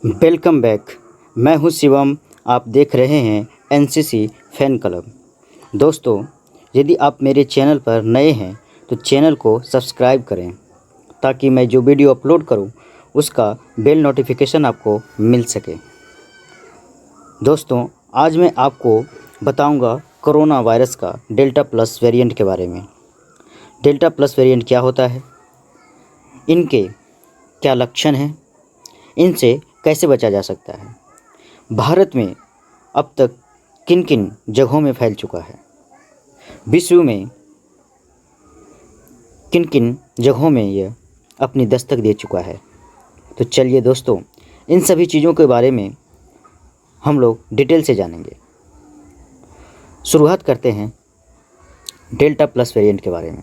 Welcome back. मैं हूं शिवम। आप देख रहे हैं एनसीसी फैन क्लब। दोस्तों, यदि आप मेरे चैनल पर नए हैं तो चैनल को सब्सक्राइब करें ताकि मैं जो वीडियो अपलोड करूं उसका बेल नोटिफिकेशन आपको मिल सके। दोस्तों, आज मैं आपको बताऊंगा कोरोना वायरस का डेल्टा प्लस वेरिएंट के बारे में। डेल्टा प्लस वेरिएंट क्या होता है, इनके क्या लक्षण हैं, इनसे कैसे बचा जा सकता है, भारत में अब तक किन किन जगहों में फैल चुका है, विश्व में किन किन जगहों में यह अपनी दस्तक दे चुका है। तो चलिए दोस्तों, इन सभी चीज़ों के बारे में हम लोग डिटेल से जानेंगे। शुरुआत करते हैं डेल्टा प्लस वेरिएंट के बारे में।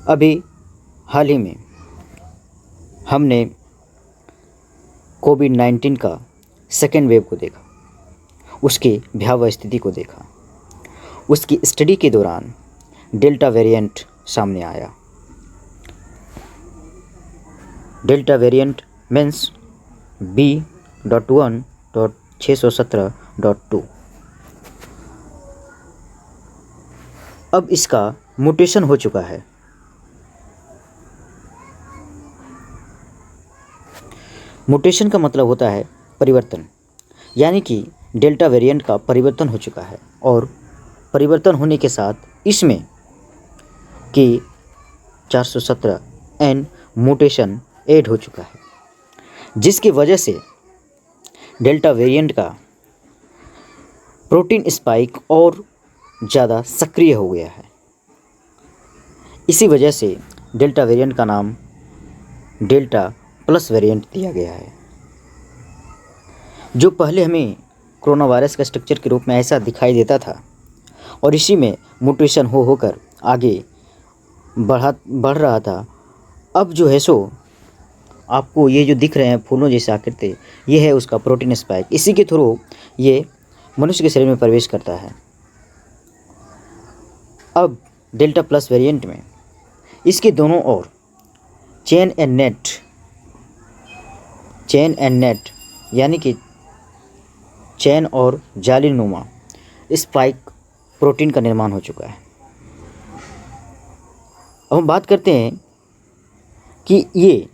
अभी हाल ही में हमने कोविड-19 का सेकेंड वेव को देखा, उसकी भयावह स्थिति को देखा। उसकी स्टडी के दौरान डेल्टा वेरिएंट सामने आया। Delta variant means B.1.617.2। अब इसका म्यूटेशन हो चुका है। म्यूटेशन का मतलब होता है परिवर्तन, यानी कि डेल्टा वेरिएंट का परिवर्तन हो चुका है और परिवर्तन होने के साथ इसमें कि 417N म्यूटेशन ऐड हो चुका है, जिसकी वजह से डेल्टा वेरिएंट का प्रोटीन स्पाइक और ज़्यादा सक्रिय हो गया है। इसी वजह से डेल्टा वेरिएंट का नाम डेल्टा प्लस वेरिएंट दिया गया है। जो पहले हमें कोरोना वायरस का स्ट्रक्चर के रूप में ऐसा दिखाई देता था और इसी में म्यूटेशन हो होकर आगे बढ़ रहा था, अब जो है सो आपको ये जो दिख रहे हैं फूलों जैसे आकृति, ये है उसका प्रोटीन स्पाइक। इसी के थ्रू ये मनुष्य के शरीर में प्रवेश करता है। अब डेल्टा प्लस वेरिएंट में इसके दोनों ओर चेन एंड नेट यानी कि चैन और जालीनुमा स्पाइक प्रोटीन का निर्माण हो चुका है। अब हम बात करते हैं कि ये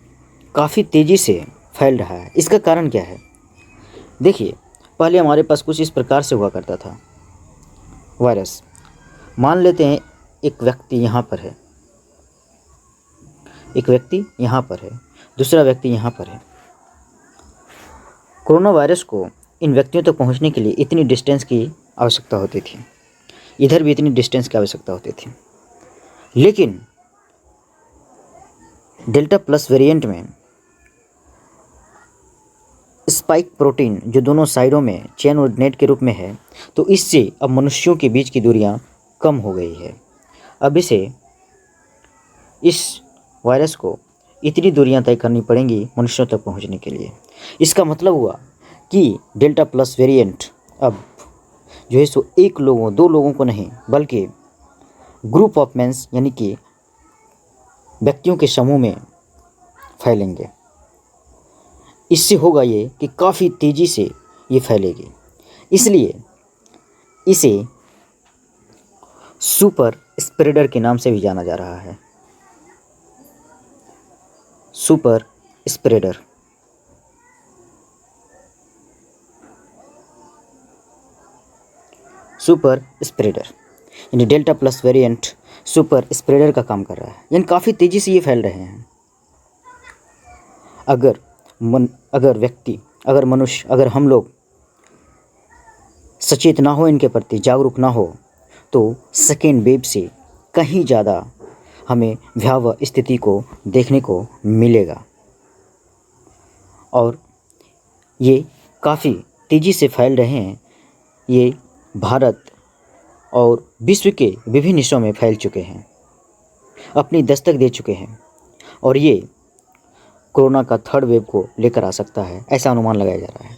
काफ़ी तेज़ी से फैल रहा है। इसका कारण क्या है? देखिए, पहले हमारे पास कुछ इस प्रकार से हुआ करता था वायरस। मान लेते हैं एक व्यक्ति यहाँ पर है, एक व्यक्ति यहाँ पर है, दूसरा व्यक्ति यहाँ पर है। कोरोना वायरस को इन व्यक्तियों तक पहुँचने के लिए इतनी डिस्टेंस की आवश्यकता होती थी, इधर भी इतनी डिस्टेंस की आवश्यकता होती थी। लेकिन डेल्टा प्लस वेरिएंट में स्पाइक प्रोटीन जो दोनों साइडों में चेन और नेट के रूप में है, तो इससे अब मनुष्यों के बीच की दूरियां कम हो गई है। अब इस वायरस को इतनी दूरियां तय करनी पड़ेंगी मनुष्यों तक पहुंचने के लिए। इसका मतलब हुआ कि डेल्टा प्लस वेरिएंट अब जो है सो एक लोगों दो लोगों को नहीं, बल्कि ग्रुप ऑफ मेंस यानी कि व्यक्तियों के समूह में फैलेंगे। इससे होगा ये कि काफ़ी तेज़ी से ये फैलेगी। इसलिए इसे सुपर स्प्रेडर के नाम से भी जाना जा रहा है। Super spreader. सुपर स्प्रेडर यानी delta plus variant super spreader का काम कर रहा है, यानी काफ़ी तेज़ी से ये फैल रहे हैं। अगर मनुष्य, अगर हम लोग सचेत ना हो, इनके प्रति जागरूक ना हो, तो सेकेंड वेव से कहीं ज़्यादा हमें भयावह स्थिति को देखने को मिलेगा और ये काफ़ी तेज़ी से फैल रहे हैं। ये भारत और विश्व के विभिन्न हिस्सों में फैल चुके हैं, अपनी दस्तक दे चुके हैं और ये कोरोना का थर्ड वेव को लेकर आ सकता है, ऐसा अनुमान लगाया जा रहा है।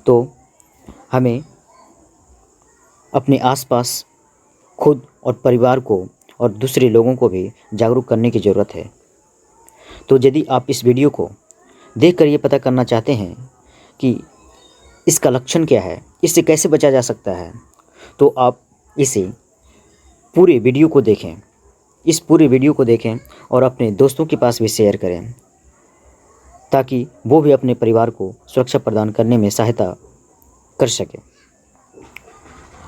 तो हमें अपने आसपास खुद और परिवार को और दूसरे लोगों को भी जागरूक करने की ज़रूरत है। तो यदि आप इस वीडियो को देखकर ये पता करना चाहते हैं कि इसका लक्षण क्या है, इससे कैसे बचा जा सकता है, तो आप इसे पूरे वीडियो को देखें, इस पूरे वीडियो को देखें और अपने दोस्तों के पास भी शेयर करें, ताकि वो भी अपने परिवार को सुरक्षा प्रदान करने में सहायता कर सके।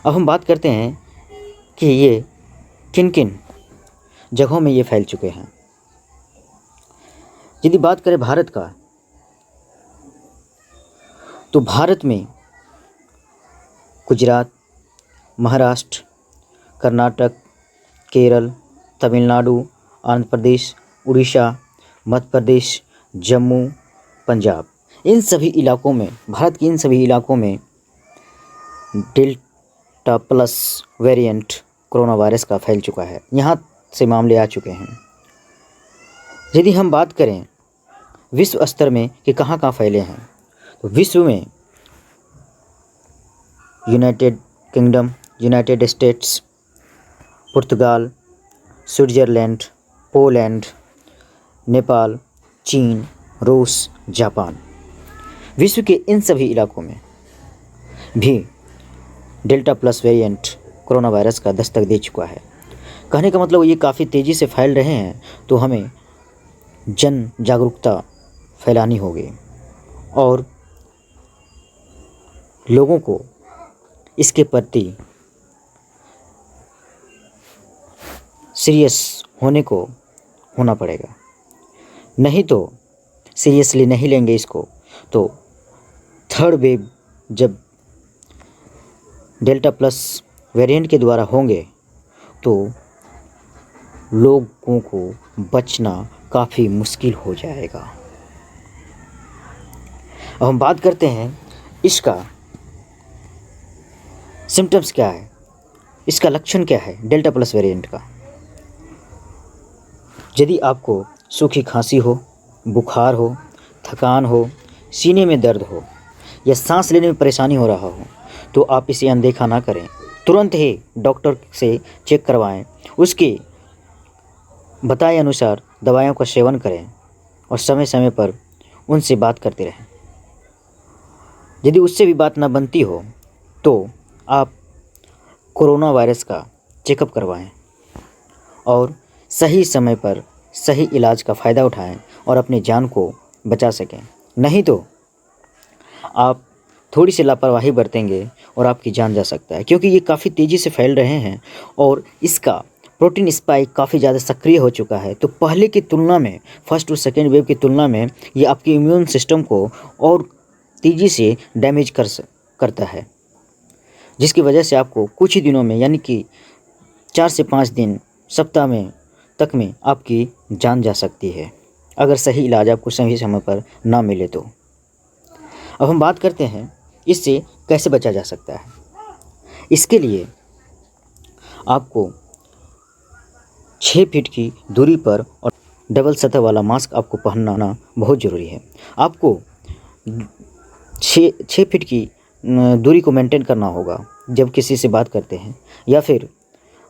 अब हम बात करते हैं कि ये किन किन जगहों में ये फैल चुके हैं। यदि बात करें भारत का, तो भारत में गुजरात, महाराष्ट्र, कर्नाटक, केरल, तमिलनाडु, आंध्र प्रदेश, उड़ीसा, मध्य प्रदेश, जम्मू, पंजाब, इन सभी इलाकों में, भारत के इन सभी इलाकों में delta plus variant corona virus का फैल चुका है। यहाँ से मामले आ चुके हैं। यदि हम बात करें विश्व स्तर में कि कहाँ कहाँ फैले हैं, तो विश्व में यूनाइटेड किंगडम, यूनाइटेड स्टेट्स, पुर्तगाल, स्विट्ज़रलैंड, पोलैंड, नेपाल, चीन, रूस, जापान, विश्व के इन सभी इलाकों में भी delta plus variant corona virus का दस्तक दे चुका है। कहने का मतलब ये काफ़ी तेज़ी से फैल रहे हैं, तो हमें जन जागरूकता फैलानी होगी और लोगों को इसके प्रति सीरियस होना पड़ेगा। नहीं तो सीरियसली नहीं लेंगे इसको, तो थर्ड वेव जब डेल्टा प्लस वेरिएंट के द्वारा होंगे तो लोगों को बचना काफ़ी मुश्किल हो जाएगा। अब हम बात करते हैं इसका सिम्टम्स क्या है, इसका लक्षण क्या है डेल्टा प्लस वेरिएंट का। यदि आपको सूखी खांसी हो, बुखार हो, थकान हो, सीने में दर्द हो या सांस लेने में परेशानी हो रहा हो, तो आप इसे अनदेखा ना करें। तुरंत ही डॉक्टर से चेक करवाएं, उसके बताए अनुसार दवाइयों का सेवन करें और समय समय पर उनसे बात करते रहें। यदि उससे भी बात ना बनती हो तो आप कोरोना वायरस का चेकअप करवाएं और सही समय पर सही इलाज का फ़ायदा उठाएं और अपनी जान को बचा सकें। नहीं तो आप थोड़ी सी लापरवाही बरतेंगे और आपकी जान जा सकता है, क्योंकि ये काफ़ी तेज़ी से फैल रहे हैं और इसका प्रोटीन स्पाइक काफ़ी ज़्यादा सक्रिय हो चुका है। तो पहले की तुलना में, फर्स्ट और सेकेंड वेव की तुलना में, ये आपके इम्यून सिस्टम को और तेज़ी से डैमेज करता है, जिसकी वजह से आपको कुछ ही दिनों में, यानी कि 4 से 5 दिन, सप्ताह में तक में आपकी जान जा सकती है, अगर सही इलाज आपको सही समय पर ना मिले तो। अब हम बात करते हैं इससे कैसे बचा जा सकता है। इसके लिए आपको 6 फीट की दूरी पर और डबल सतह वाला मास्क आपको पहनना बहुत ज़रूरी है। आपको 6 फीट की दूरी को मेंटेन करना होगा जब किसी से बात करते हैं, या फिर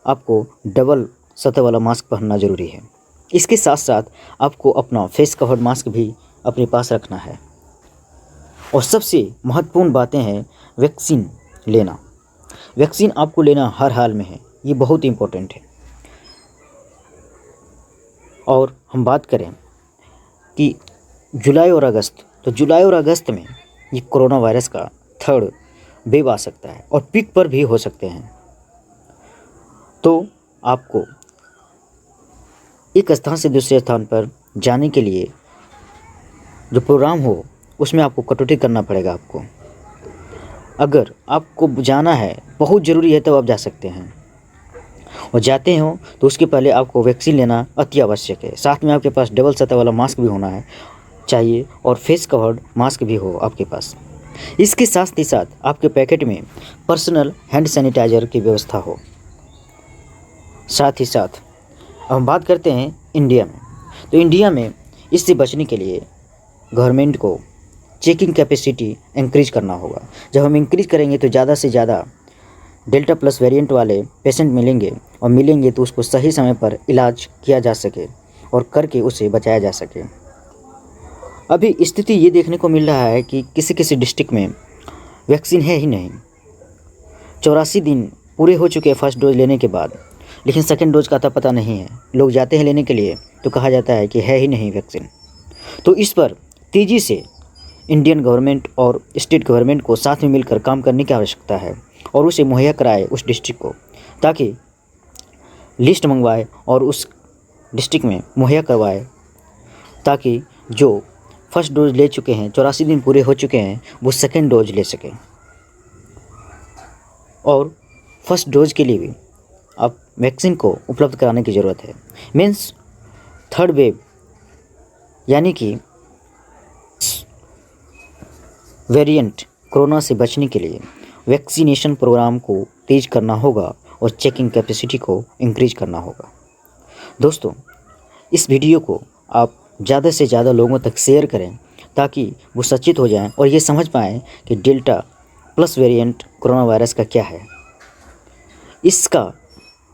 आपको डबल सतह वाला मास्क पहनना ज़रूरी है। इसके साथ साथ आपको अपना फेस कवर्ड मास्क भी अपने पास रखना है। और सबसे महत्वपूर्ण बातें हैं वैक्सीन लेना। वैक्सीन आपको लेना हर हाल में है, ये बहुत इम्पोर्टेंट है। और हम बात करें कि जुलाई और अगस्त, तो जुलाई और अगस्त में ये कोरोना वायरस का थर्ड वेव आ सकता है और पीक पर भी हो सकते हैं। तो आपको एक स्थान से दूसरे स्थान पर जाने के लिए जो प्रोग्राम हो उसमें आपको कटौती करना पड़ेगा। आपको अगर आपको जाना है, बहुत ज़रूरी है, तब आप जा सकते हैं, और जाते हो तो उसके पहले आपको वैक्सीन लेना अति आवश्यक है। साथ में आपके पास डबल सतह वाला मास्क भी होना चाहिए और फेस कवर्ड मास्क भी हो आपके पास। इसके साथ ही साथ आपके पैकेट में पर्सनल हैंड सैनिटाइज़र की व्यवस्था हो। साथ ही साथ अब हम बात करते हैं इंडिया में, तो इंडिया में इससे बचने के लिए गवर्नमेंट को चेकिंग कैपेसिटी इंक्रीज करना होगा। जब हम इंक्रीज करेंगे तो ज़्यादा से ज़्यादा डेल्टा प्लस वेरिएंट वाले पेशेंट मिलेंगे, और मिलेंगे तो उसको सही समय पर इलाज किया जा सके और करके उसे बचाया जा सके। अभी स्थिति ये देखने को मिल रहा है कि किसी किसी डिस्ट्रिक्ट में वैक्सीन है ही नहीं। 84 दिन पूरे हो चुके हैं फर्स्ट डोज लेने के बाद, लेकिन सेकंड डोज का अता पता नहीं है। लोग जाते हैं लेने के लिए तो कहा जाता है कि है ही नहीं वैक्सीन। तो इस पर तेज़ी से इंडियन गवर्नमेंट और स्टेट गवर्नमेंट को साथ में मिलकर काम करने की आवश्यकता है और उसे मुहैया कराए उस डिस्ट्रिक्ट को, ताकि लिस्ट मंगवाए और उस डिस्ट्रिक्ट में मुहैया करवाए, ताकि जो फर्स्ट डोज ले चुके हैं, 84 दिन पूरे हो चुके हैं, वो सेकंड डोज ले सकें। और फर्स्ट डोज के लिए भी अब वैक्सीन को उपलब्ध कराने की ज़रूरत है। मीन्स थर्ड वेव यानी कि वेरिएंट कोरोना से बचने के लिए वैक्सीनेशन प्रोग्राम को तेज़ करना होगा और चेकिंग कैपेसिटी को इंक्रीज करना होगा। दोस्तों, इस वीडियो को आप ज़्यादा से ज़्यादा लोगों तक शेयर करें ताकि वो सचेत हो जाएं और ये समझ पाएँ कि delta plus variant corona virus का क्या है, इसका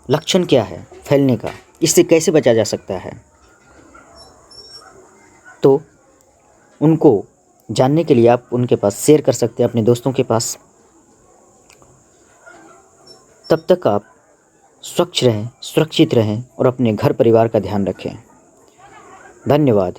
लक्षण क्या है फैलने का, इससे कैसे बचा जा सकता है। तो उनको जानने के लिए आप उनके पास शेयर कर सकते हैं, अपने दोस्तों के पास। तब तक आप स्वच्छ रहें, सुरक्षित रहें और अपने घर परिवार का ध्यान रखें। धन्यवाद।